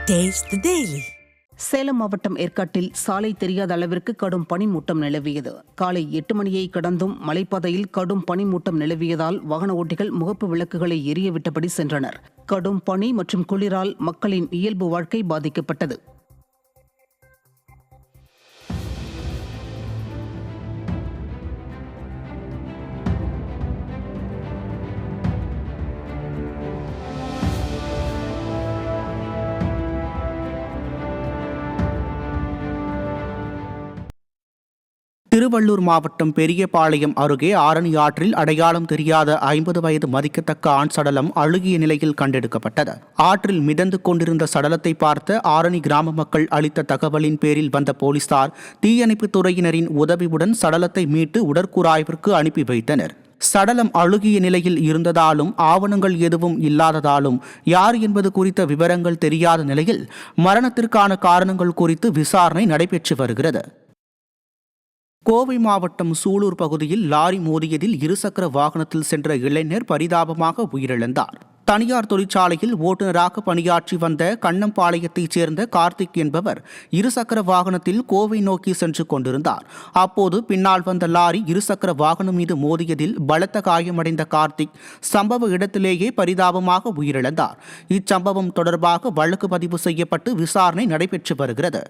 Taste the Daily. Salem மாவட்டம் ஏற்காட்டில் சாலை தெரியாத அளவிற்கு கடும் பனிமூட்டம் நிலவியது. காலை 8 மணியை கடந்தும் மலைப்பாதையில் கடும் பனிமூட்டம் நிலவியதால் வாகன ஓட்டிகள் முகப்பு விளக்குகளை எரியவிட்டபடி சென்றனர். கடும் பனி மற்றும் குளிரால் மக்களின் இயல்பு வாழ்க்கை பாதிக்கப்பட்டது. திருவள்ளூர் மாவட்டம் பெரியபாளையம் அருகே ஆரணி ஆற்றில் அடையாளம் தெரியாத 50 வயது மதிக்கத்தக்க ஆண் சடலம் அழுகிய நிலையில் கண்டெடுக்கப்பட்டது. ஆற்றில் மிதந்து கொண்டிருந்த சடலத்தை பார்த்த ஆரணி கிராம மக்கள் அளித்த தகவலின் பேரில் வந்த போலீசார் தீயணைப்புத் துறையினரின் உதவியுடன் சடலத்தை மீட்டு உடற்கூறாய்விற்கு அனுப்பி வைத்தனர். சடலம் அழுகிய நிலையில் இருந்ததாலும் ஆவணங்கள் எதுவும் இல்லாததாலும் யார் என்பது குறித்த விவரங்கள் தெரியாத நிலையில் மரணத்திற்கான காரணங்கள் குறித்து விசாரணை நடைபெற்று வருகிறது. கோவை மாவட்டம் சூலூர் பகுதியில் லாரி மோதியதில் இருசக்கர வாகனத்தில் சென்ற இளைஞர் பரிதாபமாக உயிரிழந்தார். தனியார் தொழிற்சாலையில் ஓட்டுநராக பணியாற்றி வந்த கண்ணம்பாளையத்தைச் சேர்ந்த கார்த்திக் என்பவர் இருசக்கர வாகனத்தில் கோவை நோக்கி சென்று கொண்டிருந்தார். அப்போது பின்னால் வந்த லாரி இருசக்கர வாகனம் மீது மோதியதில் பலத்த காயமடைந்த கார்த்திக் சம்பவ இடத்திலேயே பரிதாபமாக உயிரிழந்தார். இச்சம்பவம் தொடர்பாக வழக்கு பதிவு செய்யப்பட்டு விசாரணை நடைபெற்று வருகிறது.